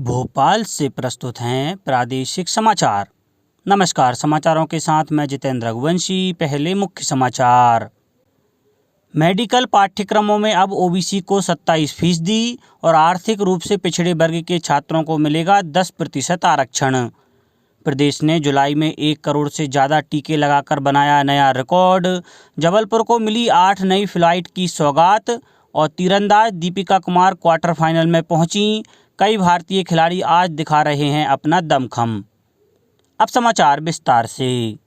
भोपाल से प्रस्तुत हैं प्रादेशिक समाचार। नमस्कार, समाचारों के साथ मैं जितेंद्र रघुवंशी। पहले मुख्य समाचार। मेडिकल पाठ्यक्रमों में अब ओबीसी को 27% और आर्थिक रूप से पिछड़े वर्ग के छात्रों को मिलेगा 10% आरक्षण। प्रदेश ने जुलाई में 1 करोड़ से ज़्यादा टीके लगाकर बनाया नया रिकॉर्ड। जबलपुर को मिली 8 नई फ्लाइट की सौगात और तीरंदाज दीपिका कुमार क्वार्टर फाइनल में पहुंची। कई भारतीय खिलाड़ी आज दिखा रहे हैं अपना दमखम। अब समाचार विस्तार से।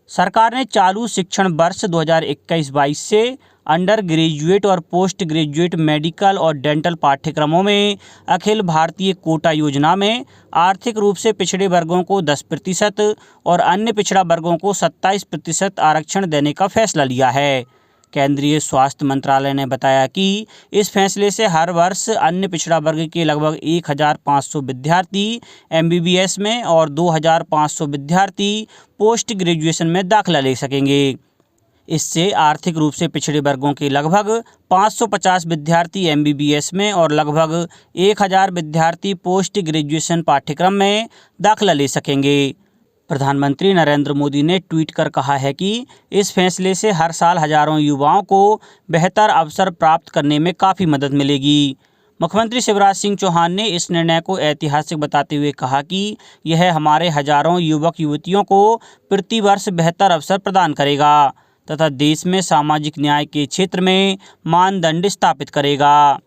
सरकार ने चालू शिक्षण वर्ष 2021-22 से अंडर ग्रेजुएट और पोस्ट ग्रेजुएट मेडिकल और डेंटल पाठ्यक्रमों में अखिल भारतीय कोटा योजना में आर्थिक रूप से पिछड़े वर्गों को 10% और अन्य पिछड़ा वर्गों को 27% आरक्षण देने का फैसला लिया है। केंद्रीय स्वास्थ्य मंत्रालय ने बताया कि इस फैसले से हर वर्ष अन्य पिछड़ा वर्ग के लगभग 1500 विद्यार्थी एमबीबीएस में और 2500 विद्यार्थी पोस्ट ग्रेजुएशन में दाखिला ले सकेंगे। इससे आर्थिक रूप से पिछड़े वर्गों के लगभग 550 विद्यार्थी एमबीबीएस में और लगभग 1000 विद्यार्थी पोस्ट ग्रेजुएशन पाठ्यक्रम में दाखिला ले सकेंगे। प्रधानमंत्री नरेंद्र मोदी ने ट्वीट कर कहा है कि इस फैसले से हर साल हजारों युवाओं को बेहतर अवसर प्राप्त करने में काफ़ी मदद मिलेगी। मुख्यमंत्री शिवराज सिंह चौहान ने इस निर्णय को ऐतिहासिक बताते हुए कहा कि यह हमारे हजारों युवक युवतियों को प्रति वर्ष बेहतर अवसर प्रदान करेगा तथा देश में सामाजिक न्याय के क्षेत्र में मानदंड स्थापित करेगा।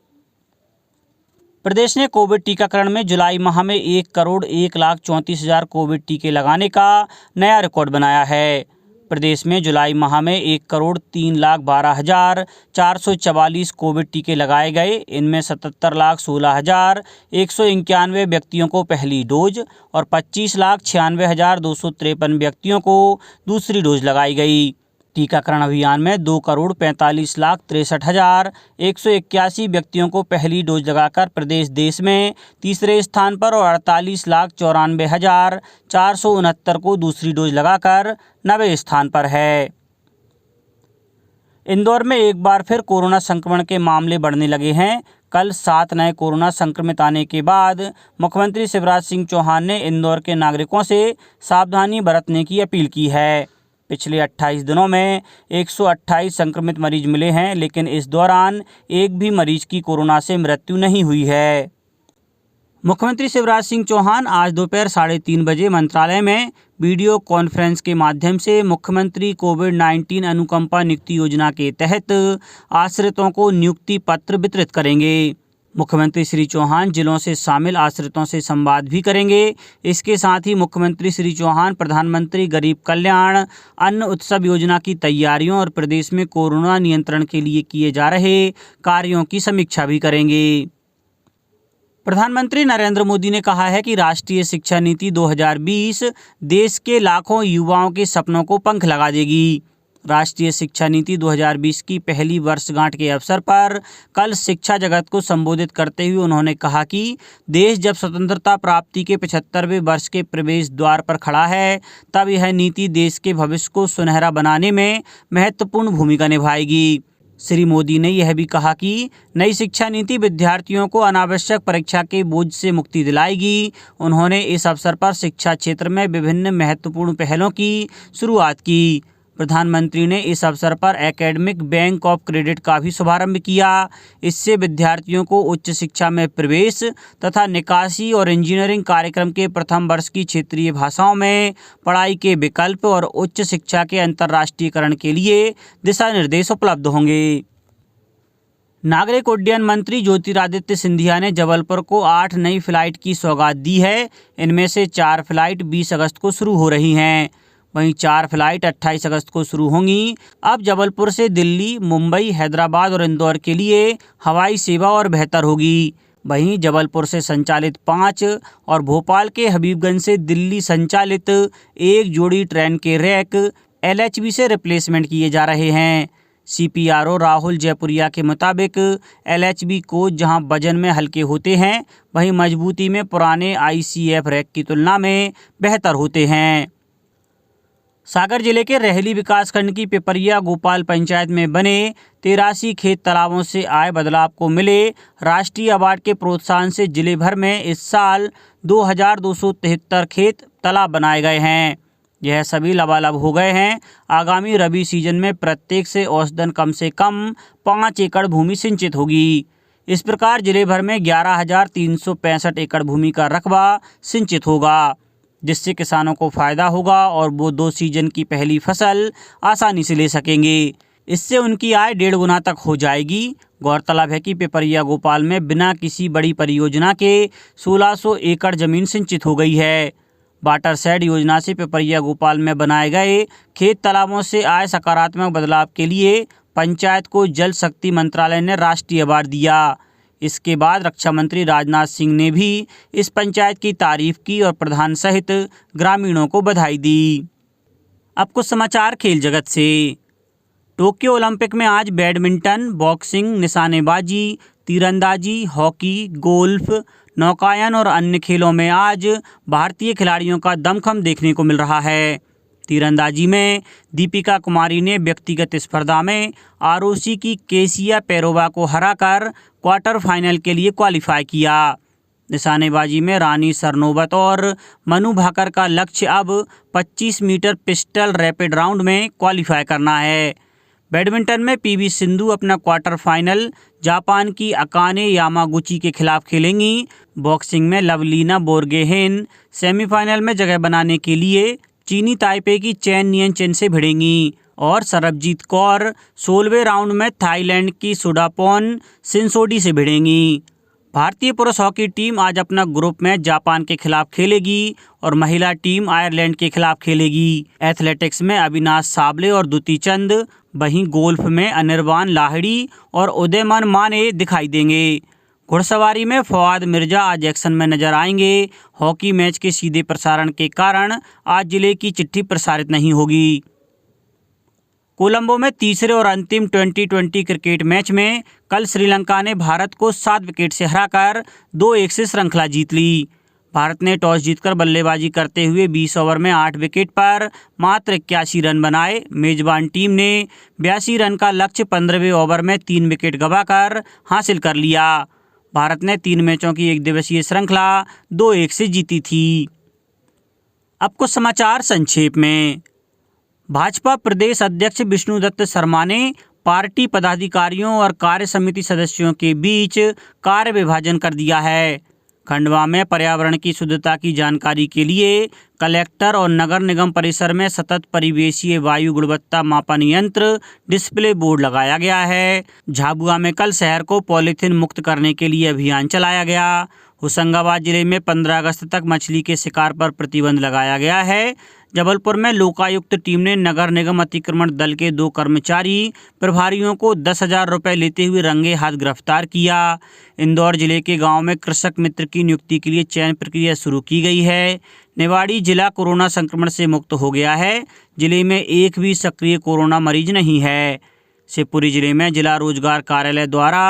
प्रदेश ने कोविड टीकाकरण में जुलाई माह में 1,01,34,000 कोविड टीके लगाने का नया रिकॉर्ड बनाया है। प्रदेश में जुलाई माह में 1,03,12,444 कोविड टीके लगाए गए। इनमें 77,16,191 व्यक्तियों को पहली डोज और 25,96,253 व्यक्तियों को दूसरी डोज लगाई गई। टीकाकरण अभियान में 2,45,63,181 व्यक्तियों को पहली डोज लगाकर प्रदेश देश में तीसरे स्थान पर और 48,94,469 को दूसरी डोज लगाकर 90वें स्थान पर है। इंदौर में एक बार फिर कोरोना संक्रमण के मामले बढ़ने लगे हैं। कल 7 नए कोरोना संक्रमित आने के बाद मुख्यमंत्री शिवराज सिंह चौहान ने इंदौर के नागरिकों से सावधानी बरतने की अपील की है। पिछले 28 दिनों में 128 संक्रमित मरीज मिले हैं, लेकिन इस दौरान एक भी मरीज की कोरोना से मृत्यु नहीं हुई है। मुख्यमंत्री शिवराज सिंह चौहान आज दोपहर 3:30 बजे मंत्रालय में वीडियो कॉन्फ्रेंस के माध्यम से मुख्यमंत्री कोविड-19 अनुकंपा नियुक्ति योजना के तहत आश्रितों को नियुक्ति पत्र वितरित करेंगे। मुख्यमंत्री श्री चौहान जिलों से शामिल आश्रितों से संवाद भी करेंगे। इसके साथ ही मुख्यमंत्री श्री चौहान प्रधानमंत्री गरीब कल्याण अन्न उत्सव योजना की तैयारियों और प्रदेश में कोरोना नियंत्रण के लिए किए जा रहे कार्यों की समीक्षा भी करेंगे। प्रधानमंत्री नरेंद्र मोदी ने कहा है कि राष्ट्रीय शिक्षा नीति 2020 देश के लाखों युवाओं के सपनों को पंख लगा देगी। राष्ट्रीय शिक्षा नीति 2020 की पहली वर्षगांठ के अवसर पर कल शिक्षा जगत को संबोधित करते हुए उन्होंने कहा कि देश जब स्वतंत्रता प्राप्ति के 75वें वर्ष के प्रवेश द्वार पर खड़ा है, तब यह नीति देश के भविष्य को सुनहरा बनाने में महत्वपूर्ण भूमिका निभाएगी। श्री मोदी ने यह भी कहा कि नई शिक्षा नीति विद्यार्थियों को अनावश्यक परीक्षा के बोझ से मुक्ति दिलाएगी। उन्होंने इस अवसर पर शिक्षा क्षेत्र में विभिन्न महत्वपूर्ण पहलों की शुरुआत की। प्रधानमंत्री ने इस अवसर पर एकेडमिक बैंक ऑफ क्रेडिट का भी शुभारंभ किया। इससे विद्यार्थियों को उच्च शिक्षा में प्रवेश तथा निकासी और इंजीनियरिंग कार्यक्रम के प्रथम वर्ष की क्षेत्रीय भाषाओं में पढ़ाई के विकल्प और उच्च शिक्षा के अंतर्राष्ट्रीयकरण के लिए दिशा निर्देश उपलब्ध होंगे। नागरिक उड्डयन मंत्री ज्योतिरादित्य सिंधिया ने जबलपुर को 8 नई फ्लाइट की सौगात दी है। इनमें से 4 फ्लाइट 20 अगस्त को शुरू हो रही हैं। वहीं 4 फ्लाइट 28 अगस्त को शुरू होंगी। अब जबलपुर से दिल्ली, मुंबई, हैदराबाद और इंदौर के लिए हवाई सेवा और बेहतर होगी। वहीं जबलपुर से संचालित 5 और भोपाल के हबीबगंज से दिल्ली संचालित 1 जोड़ी ट्रेन के रैक LHB से रिप्लेसमेंट किए जा रहे हैं। CPRO राहुल जयपुरिया के मुताबिक LHB कोच जहां वजन में हल्के होते हैं, वहीं मजबूती में पुराने ICF रैक की तुलना में बेहतर होते हैं। सागर जिले के रेहली विकासखंड की पिपरिया गोपाल पंचायत में बने 83 खेत तालाबों से आए बदलाव को मिले राष्ट्रीय अवार्ड के प्रोत्साहन से जिले भर में इस साल 2273 खेत तालाब बनाए गए हैं। यह सभी लबालब हो गए हैं। आगामी रबी सीजन में प्रत्येक से औसतन कम से कम 5 एकड़ भूमि सिंचित होगी। इस प्रकार जिले भर में 11,365 एकड़ भूमि का रकबा सिंचित होगा, जिससे किसानों को फायदा होगा और वो 2 सीजन की पहली फसल आसानी से ले सकेंगे। इससे उनकी आय 1.5 गुना तक हो जाएगी। गौरतलब है कि पिपरिया गोपाल में बिना किसी बड़ी परियोजना के 1600 एकड़ जमीन सिंचित हो गई है। वाटर शेड योजना से पिपरिया गोपाल में बनाए गए खेत तालाबों से आए सकारात्मक बदलाव के लिए पंचायत को जल शक्ति मंत्रालय ने राष्ट्रीय अवार्ड दिया। इसके बाद रक्षा मंत्री राजनाथ सिंह ने भी इस पंचायत की तारीफ की और प्रधान सहित ग्रामीणों को बधाई दी। अब कुछ समाचार खेल जगत से। टोक्यो ओलंपिक में आज बैडमिंटन, बॉक्सिंग, निशानेबाजी, तीरंदाजी, हॉकी, गोल्फ, नौकायन और अन्य खेलों में आज भारतीय खिलाड़ियों का दमखम देखने को मिल रहा है। तीरंदाजी में दीपिका कुमारी ने व्यक्तिगत स्पर्धा में आरओसी की केसिया पेरोवा को हराकर क्वार्टर फाइनल के लिए क्वालिफाई किया। निशानेबाजी में रानी सरनोबत और मनु भाकर का लक्ष्य अब 25 मीटर पिस्टल रैपिड राउंड में क्वालिफाई करना है। बैडमिंटन में पीवी सिंधु अपना क्वार्टर फाइनल जापान की अकाने यामागुची के खिलाफ खेलेंगी। बॉक्सिंग में लवलीना बोर्गोहेन सेमीफाइनल में जगह बनाने के लिए चीनी ताइपे की चेन नियन चेन से भिड़ेंगी और सरबजीत कौर 16वें राउंड में थाईलैंड की सुडापोन सिंसोडी से भिड़ेंगी। भारतीय पुरुष हॉकी टीम आज अपना ग्रुप मैच जापान के खिलाफ खेलेगी और महिला टीम आयरलैंड के खिलाफ खेलेगी। एथलेटिक्स में अविनाश साबले और दुती चंद, वहीं गोल्फ में अनिर्बान लाहिड़ी और उदयमान माने दिखाई देंगे। घुड़सवारी में फवाद मिर्जा आज एक्शन में नजर आएंगे। हॉकी मैच के सीधे प्रसारण के कारण आज जिले की चिट्ठी प्रसारित नहीं होगी। कोलंबो में तीसरे और अंतिम 2020 क्रिकेट मैच में कल श्रीलंका ने भारत को 7 विकेट से हराकर 2-1 से श्रृंखला जीत ली। भारत ने टॉस जीतकर बल्लेबाजी करते हुए 20 ओवर में 8 विकेट पर मात्र 81 रन बनाए। मेजबान टीम ने 82 रन का लक्ष्य 15वें ओवर में 3 विकेट गंवाकर हासिल कर लिया। भारत ने 3 मैचों की एक दिवसीय श्रृंखला 2-1 से जीती थी। अब कुछ समाचार संक्षेप में। भाजपा प्रदेश अध्यक्ष विष्णुदत्त शर्मा ने पार्टी पदाधिकारियों और कार्य समिति सदस्यों के बीच कार्य विभाजन कर दिया है। खंडवा में पर्यावरण की शुद्धता की जानकारी के लिए कलेक्टर और नगर निगम परिसर में सतत परिवेशीय वायु गुणवत्ता मापन यंत्र डिस्प्ले बोर्ड लगाया गया है। झाबुआ में कल शहर को पॉलीथीन मुक्त करने के लिए अभियान चलाया गया। होशंगाबाद जिले में 15 अगस्त तक मछली के शिकार पर प्रतिबंध लगाया गया है। जबलपुर में लोकायुक्त टीम ने नगर निगम अतिक्रमण दल के 2 कर्मचारी प्रभारियों को 10,000 रुपये लेते हुए रंगे हाथ गिरफ्तार किया। इंदौर जिले के गांव में कृषक मित्र की नियुक्ति के लिए चयन प्रक्रिया शुरू की गई है। निवाड़ी जिला कोरोना संक्रमण से मुक्त हो गया है। जिले में एक भी सक्रिय कोरोना मरीज नहीं है। शिवपुरी जिले में जिला रोजगार कार्यालय द्वारा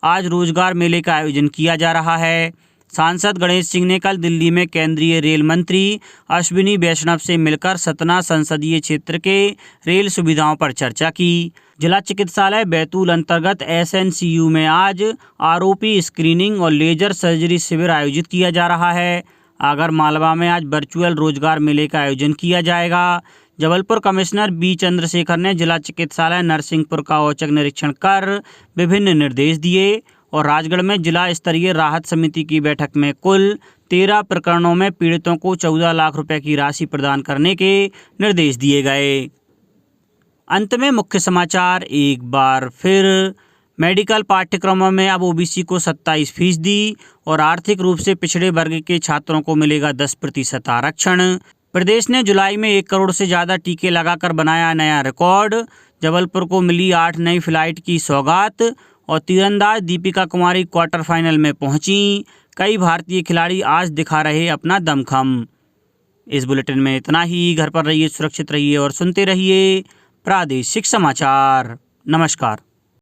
आज रोजगार मेले का आयोजन किया जा रहा है। सांसद गणेश सिंह ने कल दिल्ली में केंद्रीय रेल मंत्री अश्विनी वैष्णव से मिलकर सतना संसदीय क्षेत्र के रेल सुविधाओं पर चर्चा की। जिला चिकित्सालय बैतूल अंतर्गत SNCU में आज आरोपी स्क्रीनिंग और लेजर सर्जरी शिविर आयोजित किया जा रहा है। आगर मालवा में आज वर्चुअल रोजगार मेले का आयोजन किया जाएगा। जबलपुर कमिश्नर B चंद्रशेखर ने जिला चिकित्सालय नरसिंहपुर का औचक निरीक्षण कर विभिन्न निर्देश दिए और राजगढ़ में जिला स्तरीय राहत समिति की बैठक में कुल 13 प्रकरणों में पीड़ितों को 14 लाख रुपए की राशि प्रदान करने के निर्देश दिए गए। अंत में मुख्य समाचार एक बार फिर। मेडिकल पाठ्यक्रमों में अब OBC को 27% और आर्थिक रूप से पिछड़े वर्ग के छात्रों को मिलेगा 10% आरक्षण। प्रदेश ने जुलाई में 1 करोड़ से ज़्यादा टीके लगाकर बनाया नया रिकॉर्ड। जबलपुर को मिली 8 नई फ्लाइट की सौगात और तीरंदाज दीपिका कुमारी क्वार्टर फाइनल में पहुंची। कई भारतीय खिलाड़ी आज दिखा रहे अपना दमखम। इस बुलेटिन में इतना ही। घर पर रहिए, सुरक्षित रहिए और सुनते रहिए प्रादेशिक समाचार। नमस्कार।